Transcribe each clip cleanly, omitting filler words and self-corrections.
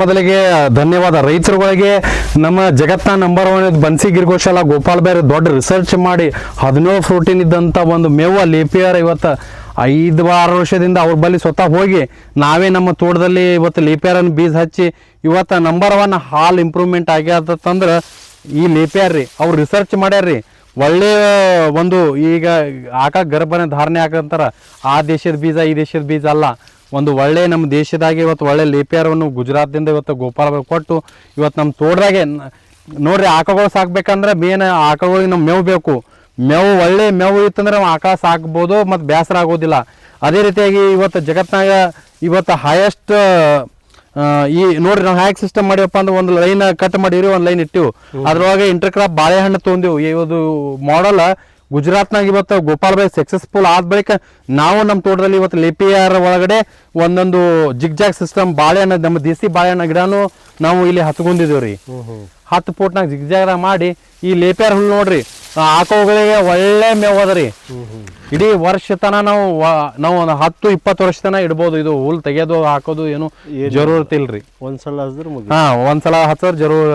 ಮೊದಲಿಗೆ ಧನ್ಯವಾದ ರೈತರುಗಳಿಗೆ. ನಮ್ಮ ಜಗತ್ತಿನ ನಂಬರ್ 1 ಬನ್ಸಿ ಗಿರಿಗೋಶಾಲ ಗೋಪಾಲ್ ಬೇರೆ ದೊಡ್ಡ ರಿಸರ್ಚ್ ಮಾಡಿ 17 ಪ್ರೋಟೀನ್ ಇದ್ದಂಥ ಒಂದು ಮೇವು ಲೇಪಿಯರ್ ಇವತ್ತು 5-6 ವರ್ಷದಿಂದ ಅವ್ರ ಬಳಿ ಸ್ವತಃ ಹೋಗಿ ನಾವೇ ನಮ್ಮ ತೋಟದಲ್ಲಿ ಇವತ್ತು ಲೇಪಿಯರನ್ನು ಬೀಜ ಹಚ್ಚಿ ಇವತ್ತು ನಂಬರ್ 1 ಹಾಲ್ ಇಂಪ್ರೂವ್ಮೆಂಟ್ ಆಗ್ಯಾದಂದ್ರೆ ಈ ಲೇಪಿಯರ್ ರೀ. ಅವ್ರು ರಿಸರ್ಚ್ ಮಾಡ್ಯಾರ್ರಿ. ಒಳ್ಳೆಯ ಒಂದು ಈಗ ಗರ್ಭನ ಧಾರಣೆ ಆಗಂತಾರ ಆ ದೇಶದ ಬೀಜ ಈ ದೇಶದ ಬೀಜ ಅಲ್ಲ, ಒಂದು ಒಳ್ಳೆ ನಮ್ಮ ದೇಶದಾಗೆ ಇವತ್ತು ಒಳ್ಳೆ ಲೇಪಿಯರನ್ನು ಗುಜರಾತ್ದಿಂದ ಇವತ್ತು ಗೋಪಾಲ ಕೊಟ್ಟು ಇವತ್ತು ನಮ್ಮ ತೋಟದಾಗೆ ನೋಡ್ರಿ. ಆಕಳುಗಳು ಸಾಕ್ಬೇಕಂದ್ರೆ ಮೇನ್ ಆಕಳುಗಳಿಗೆ ನಮ್ಮ ಮೇವು ಬೇಕು. ಮೇವು ಒಳ್ಳೆ ಮೇವು ಇತ್ತಂದ್ರೆ ನಾವು ಆಕಳ ಸಾಕ್ಬೋದು ಮತ್ತು ಬೇಸರ ಆಗೋದಿಲ್ಲ. ಅದೇ ರೀತಿಯಾಗಿ ಇವತ್ತು ಜಗತ್ತಿನಾಗ ಇವತ್ತು ಹೈಯೆಸ್ಟ್ ಈ ನೋಡ್ರಿ ನಾವು ಹ್ಯಾಕ್ ಸಿಸ್ಟಮ್ ಮಾಡಿವಪ್ಪ ಅಂದ್ರೆ ಒಂದು ಲೈನ್ ಕಟ್ ಮಾಡಿವ್ರಿ, ಒಂದು ಲೈನ್ ಇಟ್ಟಿವು, ಅದ್ರೊಳಗೆ ಇಂಟರ್ಕ್ರಾಪ್ ಬಾಳೆಹಣ್ಣು ತೊಗೊಂಡಿವು. ಇದು ಮಾಡಲ್ ಗುಜರಾತ್ನಾಗ ಇವತ್ತು ಗೋಪಾಲ್ ಬಾಯ್ ಸಕ್ಸಸ್ಫುಲ್ ಆದ ಬಳಿಕ ನಾವು ನಮ್ಮ ತೋಟದಲ್ಲಿ ಇವತ್ತು ಲೇಪಿಯರ್ ಒಳಗಡೆ ಒಂದೊಂದು ಜಿಗ್ಜಾಗ್ ಸಿಸ್ಟಮ್ ಬಾಳೆಹಣ್ಣು ನಮ್ಮ ದೇಸಿ ಬಾಳೆಹಣ್ಣು ಗಿಡನೂ ನಾವು ಇಲ್ಲಿ ಹಚ್ಕೊಂಡಿದ್ದೀವ್ರಿ. 10 ಫೂಟ್ನಾಗ ಜಿಗ್ಜಾಗ್ದಾಗ ಮಾಡಿ ಈ ಲೇಪಿಯರ್ ಹುಲ್ಲು ನೋಡ್ರಿ ಆಕಳುಗಳಿಗೆ ಒಳ್ಳೆ ಮೇವು ಅದರಿ. ಇಡೀ ವರ್ಷ ತನ ನಾವು ಒಂದು 10-20 ವರ್ಷ ತನ ಇಡ್ಬೋದು. ಇದು ಹುಲ್ ತೆಗೆಯೋದು ಹಾಕೋದು ಏನು ಜರೂರತ್ ಇಲ್ರಿ. ಒಂದ್ಸಲ ಒಂದ್ಸಲ ಹಚ್ಚೋರ್ ಜರೂರ್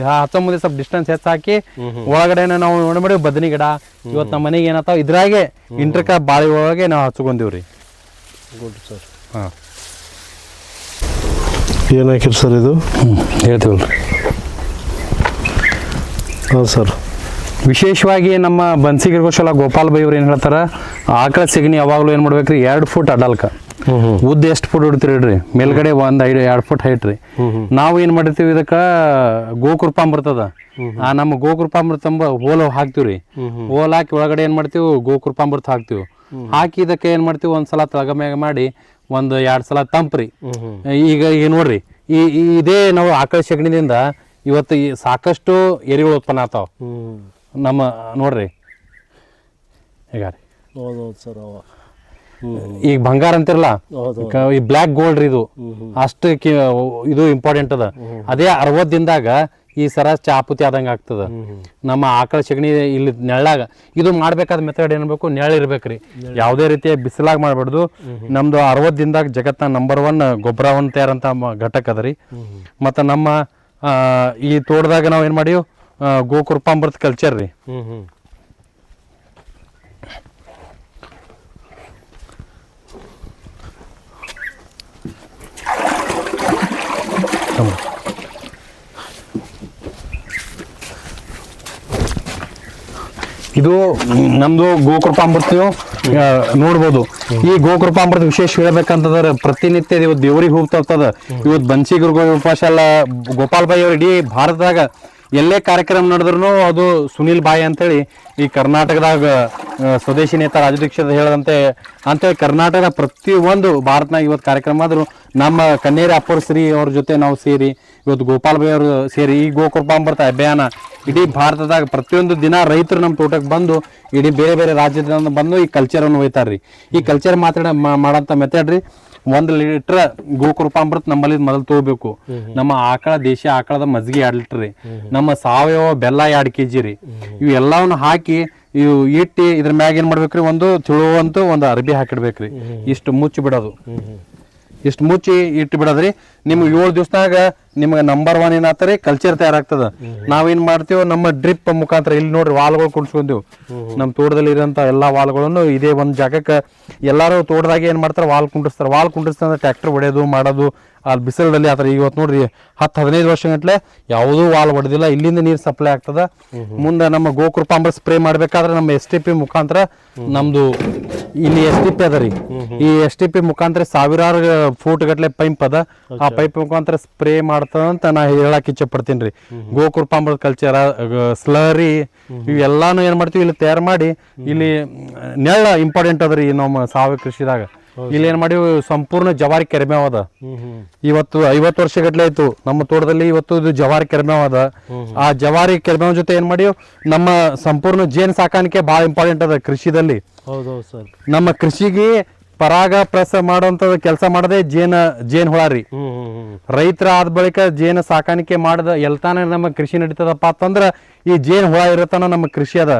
ಹಚ್ಚೋ ಮುಂದೆ ಸ್ವಲ್ಪ ಡಿಸ್ಟೆನ್ಸ್ ಹೆಚ್ಚಾಕಿ ಒಳಗಡೆ ನಾವು ನೋಡಿ ಬದನಿ ಗಿಡ ಇವತ್ತು ನಮ್ಮ ಮನೆಗೆ ಏನತ್ತಾವ ಇದ್ರಾಗೆ ಇಂಟರ್ಕ ಬಾಳಿ ಒಳಗೆ ನಾವು ಹಚ್ಕೊಂಡಿವ್ರಿ. Good sir. ಹಾ, ಏನು ಹಾಕಿರಿ ಸರ್ ಇದು ಹೇಳ್ತೀವಲ್ರಿ. ಹಾಂ ಸರ್. ವಿಶೇಷವಾಗಿ ನಮ್ಮ ಬನ್ಸಿ ಗಿರಿಗೋಶಾಲ ಗೋಪಾಲ್ ಬೈ ಅವ್ರು ಏನು ಹೇಳ್ತಾರ, ಆಕಳ ಸೆಗಣಿ ಯಾವಾಗಲೂ ಏನು ಮಾಡ್ಬೇಕ್ರಿ 2 ಫೂಟ್ ಅಡಲ್ಕ ಉದ್ದ ಎಷ್ಟು ಫುಟ್ ಇಡ್ತೀರಿ ಇಡ್ರಿ, ಮೇಲ್ಗಡೆ 2 ಫುಟ್ ಹೈಟ್ ರೀ. ನಾವು ಏನು ಮಾಡಿರ್ತೀವಿ ಇದಕ್ಕೆ ಗೋಕೃಪಾಮೃತದ ನಮ್ಮ ಗೋಕೃಪಾಮೃತ ಹೋಲ್ ಹಾಕ್ತಿವ್ರಿ. ಹೋಲ್ ಹಾಕಿ ಒಳಗಡೆ ಏನು ಮಾಡ್ತೀವಿ ಗೋಕೃಪಾಮೃತ ಹಾಕ್ತಿವಿ. ಹಾಕಿ ಇದಕ್ಕೆ ಏನು ಮಾಡ್ತೀವಿ ಒಂದ್ಸಲ ತಳಗಮ್ಯಾಗ ಮಾಡಿ 1-2 ಸಲ ತಂಪ್ರಿ. ಈಗ ನೋಡ್ರಿ ಇದೇ ನಾವು ಆಕಳ ಸೆಗಣಿದಿಂದ ಇವತ್ತು ಸಾಕಷ್ಟು ಎರಿಗಳು ಉತ್ಪನ್ನ ಆಗ್ತಾವ ನಮ್ಮ ನೋಡ್ರಿ. ಈಗ ಈಗ ಬಂಗಾರ ಅಂತಿರಲ್ಲ, ಈ ಬ್ಲ್ಯಾಕ್ ಗೋಲ್ಡ್ ರೀ, ಇದು ಅಷ್ಟು ಇದು ಇಂಪಾರ್ಟೆಂಟ್ ಅದ. ಅದೇ 60 ದಿನದಾಗ ಈ ಸರ ಚಾಪುತಿ ಆದಂಗೆ ಆಗ್ತದ. ನಮ್ಮ ಆಕಳ ಸೆಗಣಿ ಇಲ್ಲಿ ನೆಳ್ಳಾಗ ಇದು ಮಾಡ್ಬೇಕಾದ ಮೆಥಡ್ ಏನ್ಬೇಕು, ನೆರಳು ಇರ್ಬೇಕ್ರಿ. ಯಾವುದೇ ರೀತಿಯ ಬಿಸಿಲಾಗ ಮಾಡ್ಬಾರ್ದು. ನಮ್ದು 60 ದಿನದಾಗ ಜಗತ್ತಿನ ನಂಬರ್ 1 ಗೊಬ್ಬರವನ್ನು ತಯಾರಂತ ಘಟಕ ಅದ ರೀ. ಮತ್ತು ನಮ್ಮ ಈ ತೋಟದಾಗ ನಾವು ಏನು ಮಾಡಿವಿ ಗೋಕೃಪಾಮೃತ ಕಲ್ಚರ್ ರೀ. ಇದು ನಮ್ದು ಗೋಕೃಪಾಮೃತ ನೋಡ್ಬೋದು. ಈ ಗೋಕೃಪಾಮೃತ ವಿಶೇಷ ಹೇಳ್ಬೇಕಂತಂದ್ರೆ ಪ್ರತಿನಿತ್ಯ ಇವತ್ತು ದೇವ್ರಿಗೆ ಹೋಗ್ತದ. ಇವತ್ತು ಬನ್ಸಿ ಗೋಪಾಶಾಲ ಗೋಪಾಲ್ ಬಾಯಿ ಅವ್ರು ಇಡೀ ಭಾರತದಾಗ ಎಲ್ಲೇ ಕಾರ್ಯಕ್ರಮ ನಡೆದ್ರು ಅದು ಸುನೀಲ್ ಬಾಯಿ ಅಂತೇಳಿ ಈ ಕರ್ನಾಟಕದಾಗ ಸ್ವದೇಶಿ ನೇತ ರಾಜದೀಕ್ಷಿತ ಹೇಳದಂತೆ ಅಂತೇಳಿ ಕರ್ನಾಟಕದ ಪ್ರತಿಯೊಂದು ಭಾರತನಾಗ ಇವತ್ತು ಕಾರ್ಯಕ್ರಮ ಆದರೂ ನಮ್ಮ ಕನ್ನೇರಿ ಅಪ್ಪರ್ ಶ್ರೀ ಅವ್ರ ಜೊತೆ ನಾವು ಸೇರಿ ಇವತ್ತು ಗೋಪಾಲ್ ಬಾಯಿ ಅವರು ಸೇರಿ ಈ ಗೋಕೃಪಾಮೃತ ಅಭಿಯಾನ ಇಡೀ ಭಾರತದಾಗ ಪ್ರತಿಯೊಂದು ದಿನ ರೈತರು ನಮ್ಮ ತೋಟಕ್ಕೆ ಬಂದು ಇಡೀ ಬೇರೆ ಬೇರೆ ರಾಜ್ಯದಿಂದ ಬಂದು ಈ ಕಲ್ಚರನ್ನು ಒಯ್ತಾರ್ರಿ. ಈ ಕಲ್ಚರ್ ಮಾಡೋಂಥ ಮೆಥಡ್ ರೀ. 1 ಲೀಟರ್ ಗೋಕೃಪಾಮೃತ ನಮ್ಮಲ್ಲಿ ಮೊದಲು ತಗೋಬೇಕು. ನಮ್ಮ ದೇಶಿ ಆಕಳದ ಮಜ್ಜಿಗೆ 2 ಲೀಟರ್ ರೀ. ನಮ್ಮ ಸಾವಯವ ಬೆಲ್ಲ 2 kg ರೀ. ಇವು ಎಲ್ಲವನ್ನು ಹಾಕಿ ಇವು ಇಟ್ಟು ಇದ್ರ ಮ್ಯಾಗ ಏನ್ ಮಾಡ್ಬೇಕ್ರಿ, ಒಂದು ತಿಳುವಂತೂ ಒಂದು ಅರ್ಬಿ ಹಾಕಿಡ್ಬೇಕ್ರಿ. ಇಷ್ಟು ಮುಚ್ಚಿ ಬಿಡೋದು, ಇಷ್ಟು ಮುಚ್ಚಿ ಇಟ್ಟು ಬಿಡೋದ್ರಿ. ನಿಮ್ಗೆ 7 ದಿವಸದಾಗ ನಿಮ್ಗೆ ನಂಬರ್ 1 ಏನಾಗ್ತಾರೆ ಕಲ್ಚರ್ ತಯಾರಾಗ್ತದ. ನಾವೇನ್ ಮಾಡ್ತೀವಿ ನಮ್ಮ ಡ್ರಿಪ್ ಮುಖಾಂತರ ಇಲ್ಲಿ ನೋಡ್ರಿ ವಾಲ್ಗಳು ಕುಡಿಸ್ಕೊಂತೀವಿ. ನಮ್ಮ ತೋಟದಲ್ಲಿ ಇರೋಂಥ ಎಲ್ಲಾ ವಾಲ್ಗಳನ್ನು ಇದೇ ಒಂದು ಜಾಗಕ್ಕೆ ಎಲ್ಲಾರು ತೋಟದಾಗ ಏನ್ ಮಾಡ್ತಾರೆ ವಾಲ್ ಕುಂಡಿಸ್ತಾರೆ. ಟ್ರ್ಯಾಕ್ಟರ್ ಹೊಡೆಯೋದು ಮಾಡೋದು ಅಲ್ಲಿ ಬಿಸಿಲಲ್ಲಿ ಆತರ. ಇವತ್ತು ನೋಡ್ರಿ 10-15 ವರ್ಷ ಗಂಟ್ಲೆ ಯಾವುದೂ ವಾಲ್ ಹೊಡೆದಿಲ್ಲ. ಇಲ್ಲಿಂದ ನೀರು ಸಪ್ಲೈ ಆಗ್ತದ. ಮುಂದೆ ನಮ್ಮ ಗೋಕೃಪಾಮೃತ ಸ್ಪ್ರೇ ಮಾಡ್ಬೇಕಾದ್ರೆ ನಮ್ಮ STP ಮುಖಾಂತರ ನಮ್ದು ಇಲ್ಲಿ STP ಅದ ರೀ. ಈ STP ಮುಖಾಂತರ 1000 ಫೂಟ್ ಗಟ್ಲೆ ಪೈಪ್ ಅದ. ಆ ಪೈಪ್ ಮುಖಾಂತರ ಸ್ಪ್ರೇ ಮಾಡ್ತದಂತ ನಾ ಹೇಳಕ್ ಇಚ್ಛೆ ಪಡ್ತೀನಿ ರೀ. ಗೋಕೃಪಾಮೃತ ಕಲ್ಚರ್ ಸ್ಲರಿ ಇವೆಲ್ಲಾನು ಏನ್ ಮಾಡ್ತೀವಿ ಇಲ್ಲಿ ತಯಾರು ಮಾಡಿ ಇಲ್ಲಿ ನೆಳ್ಳ ಇಂಪಾರ್ಟೆಂಟ್ ಅದ ರೀ ನಮ್ಮ ಸಾವಯವ ಕೃಷಿದಾಗ. ಇಲ್ಲಿ ಏನ್ ಮಾಡಿವಿ ಸಂಪೂರ್ಣ ಜವಾರಿ ಕೆರೆಮೇವ್ ಅದ. ಇವತ್ತು 50 ವರ್ಷ ಗಟ್ಲೆ ಆಯ್ತು ನಮ್ಮ ತೋಟದಲ್ಲಿ ಇವತ್ತು ಇದು ಜವಾರಿ ಕೆರೆಮೇವ್ ಅದ. ಆ ಜವಾರಿ ಕೆರೆಮೇವ್ ಜೊತೆ ಏನ್ ಮಾಡಿವ್ ನಮ್ಮ ಸಂಪೂರ್ಣ ಜೇನ್ ಸಾಕಾಣಿಕೆ ಬಹಳ ಇಂಪಾರ್ಟೆಂಟ್ ಅದ ಕೃಷಿದಲ್ಲಿ. ನಮ್ಮ ಕೃಷಿಗೆ ಪರಾಗ ಪ್ರಸ ಮಾಡುವಂತ ಕೆಲಸ ಮಾಡದೆ ಜೇನ್ ಹುಳ ರೀ. ರೈತರ ಆದ ಬಳಿಕ ಜೇನ್ ಸಾಕಾಣಿಕೆ ಮಾಡದ ಎಲ್ತಾನ ನಮ್ಮ ಕೃಷಿ ನಡೀತದಪ್ಪ ಅಂತಂದ್ರ ಈ ಜೇನ್ ಹುಳ ಇರತನ ನಮ್ಮ ಕೃಷಿ ಅದ.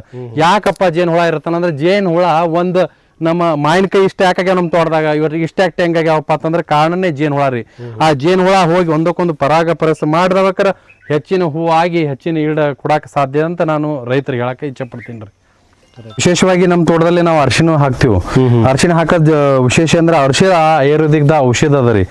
ಯಾಕಪ್ಪ ಜೇನ್ ಹುಳ ಇರತಾನ ಅಂದ್ರೆ ಜೇನ್ ಹುಳ ಒಂದ್ ನಮ್ಮ ಮಾವಿನಕಾಯಿ ಇಷ್ಟ ಯಾಕಾಗ್ಯಾವ ನಮ್ಮ ತೋಟದಾಗ ಇವತ್ತಿಗೆ ಇಷ್ಟ ಯಾಕೆ ಹೆಂಗಾಗ್ಯಾವಪ್ಪ ಅಂತಂದ್ರೆ ಕಾರಣನೇ ಜೇನು ಹುಳ ರೀ. ಆ ಜೇನು ಹುಳ ಹೋಗಿ ಒಂದಕ್ಕೊಂದು ಪರಾಗ ಪರಸ ಮಾಡಿದವಕ್ಕಾರ ಹೆಚ್ಚಿನ ಹೂ ಆಗಿ ಹೆಚ್ಚಿನ ಈಡ ಕೊಡಾಕ ಸಾಧ್ಯ ಅಂತ ನಾನು ರೈತರಿಗೆ ಹೇಳಕ್ಕೆ ಇಚ್ಛೆ ಪಡ್ತೀನಿ ರೀ. ವಿಶೇಷವಾಗಿ ನಮ್ಮ ತೋಟದಲ್ಲಿ ನಾವು ಅರಿಶಿನ ಹಾಕ್ತಿವಿ. ಅರಿಶಿನ ಹಾಕೋದ್ ವಿಶೇಷ ಅಂದ್ರೆ ಅರಿಶಿನ ಆಯುರ್ವೇದಿಕ್ದ ಔಷಧ ಅದ ರೀ.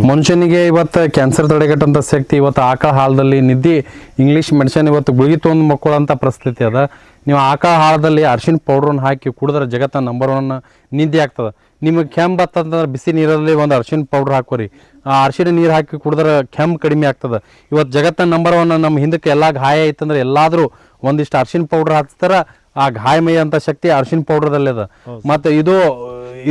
ಮನುಷ್ಯನಿಗೆ ಇವತ್ತು ಕ್ಯಾನ್ಸರ್ ತಡೆಗಟ್ಟಂತ ಶಕ್ತಿ ಇವತ್ತು ಆಕಳ ಹಾಲದಲ್ಲಿ ನಿದ್ದೆ ಇಂಗ್ಲಿಷ್ ಮೆಡಿಸಿನ್ ಇವತ್ತು ಗುಳಿಗೆ ತೊಗೊಂಡು ಮಕ್ಕಳಂತ ಪರಿಸ್ಥಿತಿ ಅದ. ನೀವು ಆಕಳ ಹಾಲದಲ್ಲಿ ಅರಿಶಿನ ಪೌಡ್ರನ್ನ ಹಾಕಿ ಕುಡಿದ್ರೆ ಜಗತ್ತ ನಂಬರ್ 1 ನಿದ್ದೆ ಆಗ್ತದೆ. ನಿಮಗೆ ಕೆಮ್ಮು ಬರ್ತಂದ್ರೆ ಬಿಸಿ ನೀರಲ್ಲಿ ಒಂದು ಅರಿಶಿನ ಪೌಡ್ರ್ ಹಾಕೋರಿ. ಆ ಅರಿಶಿನ ನೀರು ಹಾಕಿ ಕುಡಿದ್ರೆ ಕೆಮ್ಮು ಕಡಿಮೆ ಆಗ್ತದೆ. ಇವತ್ತು ಜಗತ್ತ ನಂಬರ್ 1 ನಮ್ಮ ಹಿಂದಕ್ಕೆ ಎಲ್ಲ ಗಾಯ ಐತಂದ್ರೆ ಎಲ್ಲಾದರೂ ಒಂದಿಷ್ಟು ಅರಿಶಿನ ಪೌಡ್ರ್ ಹಾಕ್ತಾರ. ಆ ಗಾಯಮಯ ಅಂತ ಶಕ್ತಿ ಅರಿಶಿನ ಪೌಡ್ರದಲ್ಲಿ ಅದ. ಮತ್ತೆ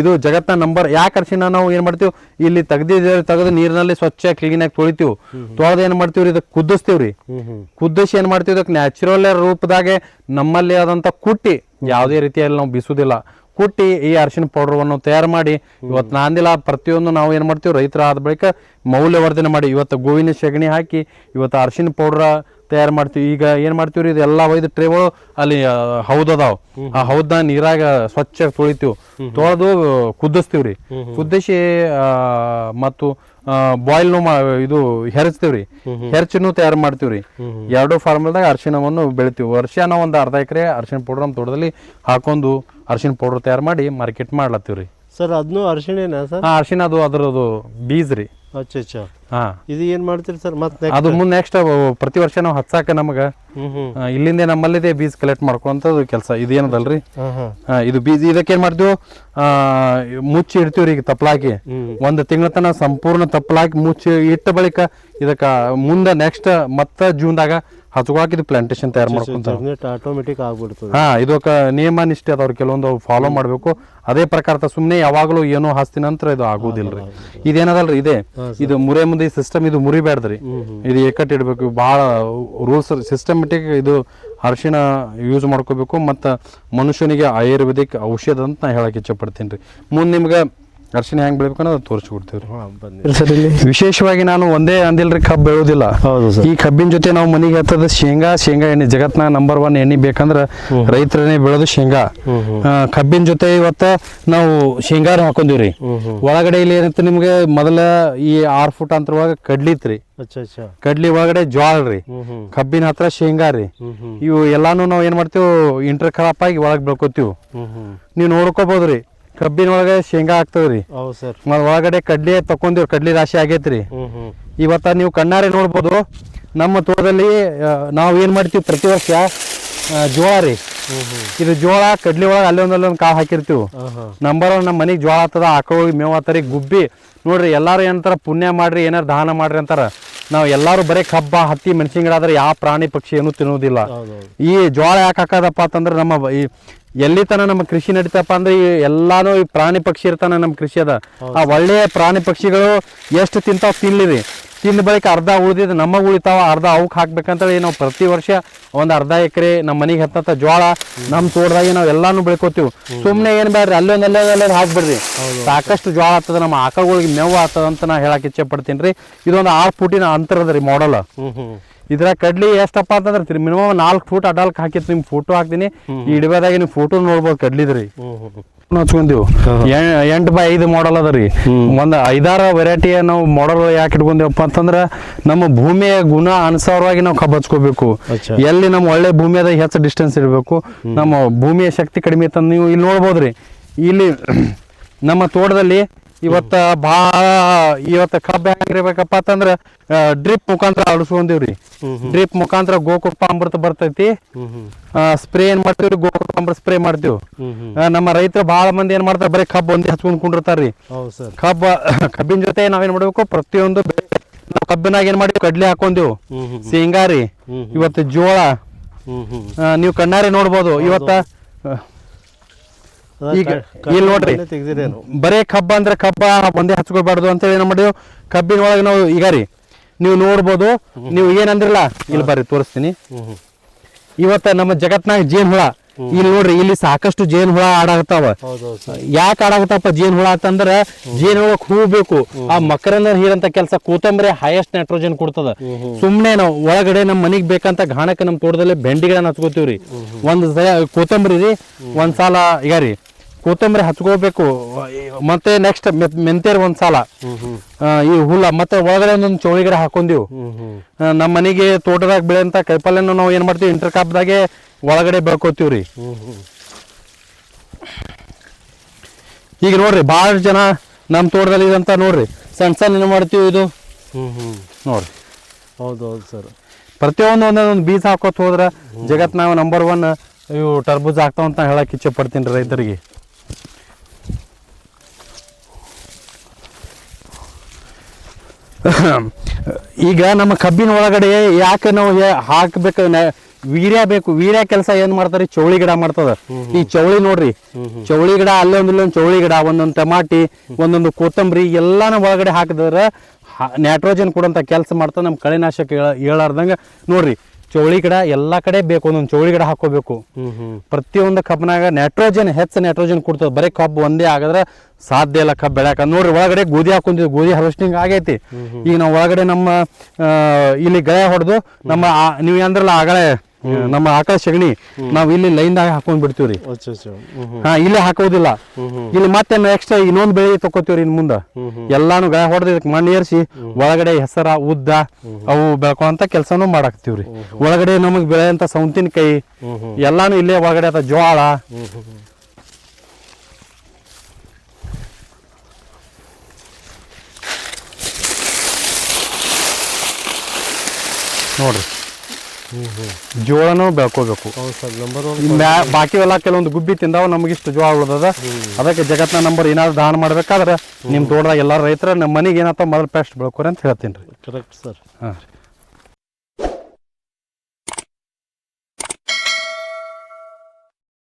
ಇದು ಜಗತ್ತಿನ ನಂಬರ್. ಯಾಕೆ ಅರಿಶಿನ ನಾವು ಏನ್ ಮಾಡ್ತೀವಿ ಇಲ್ಲಿ ತೆಗೆದು ನೀರಿನಲ್ಲಿ ಸ್ವಚ್ಛ ಕ್ಲೀನ್ ಆಗಿ ತೊಳಿತೀವಿ. ತೊಳೆದು ಏನ್ ಮಾಡ್ತೀವ್ರಿ ಇದಕ್ಕೆ ಕುದಿಸ್ತೀವ್ರಿ. ಕುದಿಸಿ ಏನ್ ಮಾಡ್ತೀವಿ ಇದಕ್ಕೆ ನ್ಯಾಚುರಲ್ ರೂಪದಾಗೆ ನಮ್ಮಲ್ಲಿ ಆದಂತ ಕುಟ್ಟಿ ಯಾವುದೇ ರೀತಿಯಲ್ಲಿ ನಾವು ಬಿಸುದಿಲ್ಲ ಕುಟ್ಟಿ ಈ ಅರಿಶಿನ ಪೌಡರ್ವನ್ನು ತಯಾರು ಮಾಡಿ ಇವತ್ತು ನಾಂದಿಲ್ಲ ಪ್ರತಿಯೊಂದು ನಾವು ಏನು ಮಾಡ್ತೀವಿ ರೈತರ ಆದ ಬಳಿಕ ಮೌಲ್ಯವರ್ಧನೆ ಮಾಡಿ ಇವತ್ತು ಗೋವಿನ ಸಗಣಿ ಹಾಕಿ ಇವತ್ತು ಅರಿಶಿನ ಪೌಡ್ರ ತಯಾರು ಮಾಡ್ತೀವಿ. ಈಗ ಏನು ಮಾಡ್ತೀವಿ ರೀ ಇದೆಲ್ಲ ಒಯ್ದು ಟ್ರೇಗಳು ಅಲ್ಲಿ ಹೌದದಾವ್. ಆ ಹೌದನ್ನ ನೀರಾಗ ಸ್ವಚ್ಛ ತೊಳಿತೀವಿ. ತೊಳೆದು ಕುದಿಸ್ತೀವಿ ರೀ. ಕುದಿಸಿ ಮತ್ತು ಬಾಯ್ಲ್ನು ಇದು ಹೆರಚ್ತೀವ್ರಿ. ಹೆರ್ಚನ್ನು ತಯಾರು ಮಾಡ್ತೀವ್ರಿ. ಎರಡು ಫಾರ್ಮಲ್ದಾಗ ಅರಿಶಿನವನ್ನು ಬೆಳಿತೀವಿ. ವರ್ಷ ನಾವು ಒಂದು ಅರ್ಧ ಎಕರೆ ಅರಿಶಿನ ಪೌಡರ್ ನಮ್ಮ ತೋಟದಲ್ಲಿ ಹಾಕೊಂಡು ಅರಿಶಿನ ಪೌಡರ್ ತಯಾರು ಮಾಡಿ ಮಾರ್ಕೆಟ್ ಮಾಡ್ಲತ್ತೀವ್ರಿ. ಸರ್ ಅದನ್ನು ಅರಿಶಿಣ ಸರ್? ಅರಿಶಿನ ಅದರದ್ದು ಬೀಜ ರೀ. ಅಚ್ಚಾ. ಹಾ, ಇದು ಏನ್ ಮಾಡ್ತೀರಿ ಸರ್? ಮತ್ತೆ ಅದು ಮುಂದೆ ನೆಕ್ಸ್ಟ್ ಪ್ರತಿ ವರ್ಷ ನಾವು ಹಚ್ಚಾಕ ನಮಗೆ ಇಲ್ಲಿಂದ ನಮ್ಮಲ್ಲಿದೆ ಬೀಜ ಕಲೆಕ್ಟ್ ಮಾಡ್ಕೊಂತದ್ದು ಕೆಲಸ ಇದೇನದಲ್ರಿ. ಇದು ಬೀಜ ಇದಕ್ಕೆ ಏನ್ ಮಾಡ್ತೀವಿ ಮುಚ್ಚಿ ಇಡ್ತೀವ್ರಿ. ಈಗ ತಪ್ಪಲಾಕಿ 1 ತಿಂಗಳ ತನ ಸಂಪೂರ್ಣ ತಪ್ಪಲಾಕಿ ಮುಚ್ಚಿ ಇಟ್ಟ ಬಳಿಕ ಇದಕ್ಕ ಮುಂದೆ ನೆಕ್ಸ್ಟ್ ಮತ್ತೆ ಜೂನ್ದಾಗ ಹಚ್ಕೊಳಕಿದ್ ಪ್ಲಾಂಟೇಶನ್ ತಯಾರು ಮಾಡ್ಕೊಂತಾರೆ. ಆಟೋಮೆಟಿಕ್ ಆಗ್ಬಿಡ್ತದೆ. ಹಾ, ಇದಕ್ಕ ನಿಯಮ ನಿಷ್ಠೆ ಅದಾವ್ರಿ. ಕೆಲವೊಂದು ಫಾಲೋ ಮಾಡ್ಬೇಕು. ಅದೇ ಪ್ರಕಾರ ಸುಮ್ನೆ ಯಾವಾಗಲೂ ಏನೋ ಹಸ್ತಿ ನಂತರ ಇದು ಆಗುದಿಲ್ರಿ. ಇದೇನದಲ್ರಿ ಇದು ಮುರೆ ಮುಂದೆ ಸಿಸ್ಟಮ್ ಇದು ಮುರಿಬ್ಯಾಡ್ದ್ರಿ. ಇದು ಏಕಟ್ ಇಡ್ಬೇಕು. ಬಹಳ ರೂಲ್ಸ್ ಸಿಸ್ಟಮೆಟಿಕ್ ಇದು ಅರಿಶಿನ ಯೂಸ್ ಮಾಡ್ಕೋಬೇಕು. ಮತ್ತು ಮನುಷ್ಯನಿಗೆ ಆಯುರ್ವೇದಿಕ್ ಔಷಧ ಅಂತ ನಾ ಹೇಳಕ್ ಇಚ್ಛೆ ಪಡ್ತೀನಿ ರೀ. ಮುಂದೆ ನಿಮ್ಗೆ ಅರಿಶಿನ ಹೆಂಗ್ ಬೆಳಿಬೇಕು ಅನ್ನೋದು ತೋರಿಸ್ಕೊಡ್ತೀವ್ರಿ. ವಿಶೇಷವಾಗಿ ನಾನು ಒಂದೇ ಅಂದಿಲ್ರಿ ಕಬ್ಬು ಬೆಳೆಯೋದಿಲ್ಲ. ಈ ಕಬ್ಬಿನ ಜೊತೆ ನಾವು ಮನೆಗೆ ಹತ್ತದ ಶೇಂಗಾ ಎಣ್ಣೆ ಜಗತ್ನ ನಂಬರ್ 1 ಎಣ್ಣೆ ಬೇಕಂದ್ರೆ ರೈತರನ್ನೇ ಬೆಳೆದು ಶೇಂಗಾ. ಕಬ್ಬಿನ ಜೊತೆ ಇವತ್ತ ನಾವು ಶೇಂಗಾ ಹಾಕೊಂಡಿವ್ರಿ. ಒಳಗಡೆ ಇಲ್ಲಿ ಏನಂತ ನಿಮ್ಗೆ ಮೊದಲ ಈ 6 ಫುಟ್ ಅಂತರವಾಗ ಕಡ್ಲಿ ಇತ್ರಿ. ಕಡ್ಲಿ ಒಳಗಡೆ ಜ್ವಾಳ ರೀ. ಕಬ್ಬಿನ ಹತ್ರ ಶೇಂಗಾ ರೀ. ಇವು ಎಲ್ಲಾನು ನಾವು ಏನ್ ಮಾಡ್ತೀವಿ ಇಂಟರ್ ಕ್ರಾಪ್ ಆಗಿ ಒಳಗ್ ಬೆಳ್ಕೊತೀವಿ. ನೀವು ನೋಡ್ಕೋಬಹುದ್ರಿ. ಕಬ್ಬಿನ ಒಳಗೆ ಶೇಂಗಾ ಆಗ್ತದ್ರಿ. ಒಳಗಡೆ ಕಡ್ಲಿ ತಕೊಂಡಿವ್ರಿ. ಕಡ್ಲಿ ರಾಶಿ ಆಗೈತ್ರಿ. ಇವತ್ತ ನೀವು ಕಣ್ಣಾರೆ ನೋಡ್ಬೋದು. ನಮ್ಮ ತೋಟದಲ್ಲಿ ನಾವು ಏನ್ ಮಾಡ್ತೀವಿ ಪ್ರತಿ ವರ್ಷ ಜೋಳ ರೀ. ಇದು ಜೋಳ ಕಡ್ಲಿ ಒಳಗೆ ಅಲ್ಲೊಂದಲ್ಲೊಂದು ಕಾಳು ಹಾಕಿರ್ತೀವಿ. ನಂಬರ್ 1 ನಮ್ಮ ಮನೆಗೆ ಜೋಳ ಆಗ್ತದ. ಆಕಳಿ ಮೇವ್ ಆತಾರಿ ಗುಬ್ಬಿ ನೋಡ್ರಿ. ಎಲ್ಲಾರು ಏನಂತಾರ ಪುಣ್ಯ ಮಾಡ್ರಿ ಏನಾರು ದಾನ ಮಾಡ್ರಿ ಅಂತಾರ. ನಾವು ಎಲ್ಲಾರು ಬರೀ ಕಬ್ಬ ಹತ್ತಿ ಮೆಣಸಿನ ಗಿಡ ಆದ್ರೆ ಯಾವ ಪ್ರಾಣಿ ಪಕ್ಷಿ ಏನು ತಿನ್ನೋದಿಲ್ಲ. ಈ ಜೋಳ ಯಾಕೆ ಹಾಕದಪ್ಪ ಅಂತಂದ್ರೆ ನಮ್ಮ ಎಲ್ಲಿ ತನ ನಮ್ಮ ಕೃಷಿ ನಡೀತಪ್ಪ ಅಂದ್ರೆ ಈ ಎಲ್ಲಾನು ಈ ಪ್ರಾಣಿ ಪಕ್ಷಿ ಇರ್ತಾನ ನಮ್ಮ ಕೃಷಿ ಅದ. ಆ ಒಳ್ಳೆಯ ಪ್ರಾಣಿ ಪಕ್ಷಿಗಳು ಎಷ್ಟು ತಿಂತಾವ್ ತಿನ್ಲಿರಿ. ತಿಂದ ಬಳಿಕ ಅರ್ಧ ಉಳಿದಿದ್ದು ನಮಗೆ ಉಳಿತಾವ, ಅರ್ಧ ಅವಕ್ಕೆ ಹಾಕ್ಬೇಕಂತೇಳಿ ನಾವು ಪ್ರತಿ ವರ್ಷ ಒಂದು ಅರ್ಧ ಎಕರೆ ನಮ್ಮ ಮನೆಗೆ ಹತ್ತ ಜೋಳ ನಮ್ಮ ತೋಟದಾಗಿ ನಾವು ಎಲ್ಲಾನು ಬೆಳ್ಕೊತೀವಿ. ಸುಮ್ಮನೆ ಏನ್ ಬೇಡ್ರಿ ಅಲ್ಲೊಂದು ಹಾಕ್ಬಿಡ್ರಿ. ಸಾಕಷ್ಟು ಜೋಳ ಆಗ್ತದ. ನಮ್ಮ ಆಕಳುಗಳಿಗೆ ಮೇವು ಆಗ್ತದ ಅಂತ ನಾ ಹೇಳಕ್ ಇಚ್ಛೆ ಪಡ್ತೀನಿ ರೀ. ಇದೊಂದು 6 ಫುಟಿನ ಅಂತರ ಅದ ರೀ ಮಾಡಲ್. ಇದ್ರ ಕಡ್ಲಿ ಎಷ್ಟಪ್ಪ ಅಂತಂದ್ರೆ ಮಿನಿಮಮ್ 4 ಫುಟ್ ಅಡಲ್ಕ್ ಹಾಕಿತ್ತು. ನಿಮ್ ಫೋಟೋ ಹಾಕ್ತೀನಿ. ಈ ಇಡಬೇದಾಗ ನೀವು ಫೋಟೋ ನೋಡ್ಬೋದು ಕಡ್ಲಿದ್ರಿ. ಹಚ್ಕೊಂದಿವ್ 8x5 ಮಾಡಲ್ ಅದ ರೀ. ಒಂದ್ 5-6 ವೆರೈಟಿಯ ನಾವು ಮಾಡಲ್ ಯಾಕೆ ಇಟ್ಕೊಂಡೇವಪ್ಪ ಅಂತಂದ್ರ ನಮ್ಮ ಭೂಮಿಯ ಗುಣ ಅನುಸಾರವಾಗಿ ನಾವು ಕಬ್ಬು ಹಚ್ಕೋಬೇಕು. ಎಲ್ಲಿ ನಮ್ಮ ಒಳ್ಳೆ ಭೂಮಿಯಾದ ಹೆಚ್ಚು ಡಿಸ್ಟೆನ್ಸ್ ಇರಬೇಕು. ನಮ್ಮ ಭೂಮಿಯ ಶಕ್ತಿ ಕಡಿಮೆ ಇತ್ತ ನೀವು ಇಲ್ಲಿ ನೋಡ್ಬೋದ್ರಿ. ಇಲ್ಲಿ ನಮ್ಮ ತೋಟದಲ್ಲಿ ಇವತ್ತ ಕಬ್ಬು ಹೆಂಗಿರ್ಬೇಕಪ್ಪ ಅಂತಂದ್ರ ಡ್ರಿಪ್ ಮುಖಾಂತರ ಅಳಿಸ್ಕೊಂಡಿವ್ರಿ. ಡ್ರಿಪ್ ಮುಖಾಂತರ ಗೋಕೃಪ ಅಮೃತ ಬರ್ತೈತಿ. ಸ್ಪ್ರೇ ಏನ್ ಮಾಡ್ತೀವ್ರಿ ಗೋಕೃಪ ಅಮೃತ ಸ್ಪ್ರೇ ಮಾಡ್ತೀವಿ. ನಮ್ಮ ರೈತರು ಬಹಳ ಮಂದಿ ಏನ್ ಮಾಡ್ತಾರ ಬರೀ ಕಬ್ಬು ಒಂದೇ ಹಚ್ಕೊಂಡ್ ಕುಂಡಿರ್ತಾರ್ರಿ. ಕಬ್ಬಿನ ಜೊತೆ ನಾವೇನ್ ಮಾಡ್ಬೇಕು ಪ್ರತಿಯೊಂದು ನಾವು ಕಬ್ಬಿನಾಗ ಏನ್ ಮಾಡಿವಿ ಕಡ್ಲಿ ಹಾಕೊಂಡಿವ್, ಶೇಂಗಾ ರೀ, ಇವತ್ತು ಜೋಳ ನೀವು ಕಣ್ಣಾರೆ ನೋಡ್ಬೋದು. ಇವತ್ತ ಈಗ ಇಲ್ಲಿ ನೋಡ್ರಿ ಬರೇ ಕಬ್ಬ ಅಂದ್ರೆ ಕಬ್ಬ ಒಂದೇ ಹಚ್ಕೋಬಾರ್ದು ಅಂತೇಳಿ ಏನ್ ಮಾಡಿವ್ ಕಬ್ಬಿನ ಒಳಗೆ ನಾವು ಈಗ ರೀ ನೀವು ನೋಡ್ಬೋದು. ನೀವು ಏನಂದ್ರಲ್ಲ ಇಲ್ಲಿ ಬರ್ರಿ ತೋರಿಸ್ತೀನಿ. ಇವತ್ತ ನಮ್ಮ ಜಗತ್ನಾಗ ಜೇನ್ ಹುಳ ಇಲ್ಲಿ ನೋಡ್ರಿ. ಇಲ್ಲಿ ಸಾಕಷ್ಟು ಜೇನ್ ಹುಳ ಆಡಾಗತ್ತಾವ. ಯಾಕೆ ಆಡಾಗತ್ತಪ್ಪ ಜೇನ್ ಹುಳ ಅಂತಂದ್ರ ಜೇನ್ ಹುಳ ಹೂಬೇಕು. ಆ ಮಕರಂದ ಹೀರಂತ ಕೆಲಸ ಕೊತ್ತಂಬರಿ ಹೈಯೆಸ್ಟ್ ನೈಟ್ರೋಜನ್ ಕೊಡ್ತದ. ಸುಮ್ನೆ ನಾವು ಒಳಗಡೆ ನಮ್ಮ ಮನಿಗ್ ಬೇಕಂತ ಗಾಣಕ್ಕೆ ನಮ್ಮ ತೋಟದಲ್ಲಿ ಬೆಂಡಿಗಳನ್ನ ಹಚ್ಕೋತೀವ್ರಿ. ಒಂದ್ ಕೊತ್ತಂಬರಿ ರೀ ಒಂದ್ ಸಾಲ ಈಗ ರೀ ಕೊತ್ತಂಬರಿ ಹಚ್ಕೋಬೇಕು. ಮತ್ತೆ ನೆಕ್ಸ್ಟ್ ಮೆಂತ್ಯರ್ ಒಂದ್ ಸಾಲ, ಈ ಹುಲ್ಲ ಮತ್ತೆ ಒಳಗಡೆ ಒಂದೊಂದು ಚೌಳಿ ಗಿಡ ಹಾಕೊಂಡಿವು. ನಮ್ಮ ಮನೆಗೆ ತೋಟದಾಗ ಬೆಳೆಯಂತ ಕೈಪಲ್ಯನ ನಾವು ಏನ್ ಮಾಡ್ತೀವಿ, ಇಂಟರ್ ಕಾಪ್ದಾಗೆ ಒಳಗಡೆ ಬೆಳ್ಕೋತೀವ್ರಿ. ಈಗ ನೋಡ್ರಿ ಭಾಳ ಜನ ನಮ್ಮ ತೋಟದಲ್ಲಿ ಇದಂತ ನೋಡ್ರಿ ಸಣ್ಣ ಸಣ್ಣ ಏನ್ ಮಾಡ್ತೀವಿ ಇದು ನೋಡ್ರಿ. ಹೌದು ಸರ್. ಪ್ರತಿಯೊಂದು ಒಂದೊಂದು ಬೀಜ ಹಾಕೋತ ಹೋದ್ರ ಜಗತ್ ನಾವು ನಂಬರ್ 1 ಇವು ಟರ್ಬೂಜ್ ಆಗ್ತಾವಂತ ಹೇಳಕ್ ಇಚ್ಛೆ ಪಡ್ತೀನಿ ರೈತರಿಗೆ. ಈಗ ನಮ್ಮ ಕಬ್ಬಿನ ಒಳಗಡೆ ಯಾಕೆ ನಾವು ಹಾಕ್ಬೇಕು, ವೀರ್ಯ ಬೇಕು. ವೀರ್ಯ ಕೆಲಸ ಏನ್ ಮಾಡ್ತಾರೆ, ಚೌಳಿ ಗಿಡ ಮಾಡ್ತದ. ಈ ಚೌಳಿ ನೋಡ್ರಿ, ಚೌಳಿ ಗಿಡ ಅಲ್ಲೊಂದು ಚೌಳಿ ಗಿಡ, ಒಂದೊಂದು ಟಮಾಟಿ, ಒಂದೊಂದು ಕೊತ್ತಂಬರಿ ಎಲ್ಲಾನು ಒಳಗಡೆ ಹಾಕಿದ್ರೆ ನೈಟ್ರೋಜನ್ ಕೊಡಂತ ಕೆಲಸ ಮಾಡ್ತದೆ. ನಮ್ಮ ಕಳೆನಾಶಕ ಹೇಳಾರ್ದಂಗ ನೋಡ್ರಿ, ಚೌಳಿ ಗಿಡ ಎಲ್ಲಾ ಕಡೆ ಬೇಕು, ಒಂದೊಂದು ಚೌಳಿ ಗಿಡ ಹಾಕೋಬೇಕು. ಪ್ರತಿಯೊಂದು ಕಬ್ಬಿನಾಗ ಹೆಚ್ಚು ನೈಟ್ರೋಜನ್ ಕೊಡ್ತದೆ. ಬರೀ ಕಬ್ಬು ಒಂದೇ ಆಗದ್ರೆ ಸಾಧ್ಯ ಇಲ್ಲ ಕಬ್ಬು ಬೆಳ್ಯಾಕ. ನೋಡ್ರಿ ಒಳಗಡೆ ಗೋಧಿ ಹಾಕೊಂಡಿದ್ವಿ, ಗೋಧಿ ಹಾರ್ವೆಸ್ಟಿಂಗ್ ಆಗೈತಿ. ಈಗ ನಾವು ಒಳಗಡೆ ನಮ್ಮ ಇಲ್ಲಿ ಗಳೆ ಹೊಡೆದು ನಮ್ಮ ನೀವು ಅಂದ್ರಲ್ಲ ಆಗಳೆ ನಮ್ಮ ಆಕಳ ಸಗಣಿ ನಾವ್ ಇಲ್ಲಿ ಲೈನ್ದಾಗ ಹಾಕೊಂಡ್ ಬಿಡ್ತೀವ್ರಿ. ಇಲ್ಲಿ ಹಾಕೋದಿಲ್ಲ. ಇಲ್ಲಿ ಮತ್ತೆ ನೆಕ್ಸ್ಟ್ ಇನ್ನೊಂದು ಬೆಳೆ ತಕೋತೀವ್ರಿ. ಇನ್ ಮುಂದ ಎಲ್ಲಾನು ಗಳೆ ಹೊಡೆದ ಇದಕ್ಕೆ ಮಣ್ಣು ಏರಿಸಿ ಒಳಗಡೆ ಹೆಸರ ಉದ್ದ ಅವು ಬೆಳ್ಕೊಂತ ಕೆಲ್ಸಾನು ಮಾಡಾಕ್ತಿವ್ರಿ. ಒಳಗಡೆ ನಮಗ್ ಬೆಳೆಯಂತ ಸೌಂತಿನಕಾಯಿ ಎಲ್ಲಾನು ಇಲ್ಲೇ ಒಳಗಡೆ ಅದ ಜೋಳ. ನೋಡ್ರಿ ಜೋಳನೂ ಬೆಳ್ಕೋಬೇಕು. ಬಾಕಿ ಎಲ್ಲ ಕೆಲವೊಂದು ಗುಬ್ಬಿ ತಿಂದಾವ, ನಮಗಿಷ್ಟು ಜೋಳ ಉಳ್ದದ. ಅದಕ್ಕೆ ಜಗತ್ನ ನಂಬರ್ ಏನಾದ್ರು ದಾನ ಮಾಡ್ಬೇಕಾದ್ರೆ ನಿಮ್ ತೋಟದಾಗ ಎಲ್ಲಾರು ರೈತರ ನಮ್ಮ ಮನೆಗೆ ಏನತ್ತ ಮೊದಲು ಪೆಸ್ಟ್ ಬೆಳ್ಕೊರಿ ಅಂತ ಹೇಳ್ತೀನಿ ರೀ. Correct sir. ಹಾಂ ರೀ.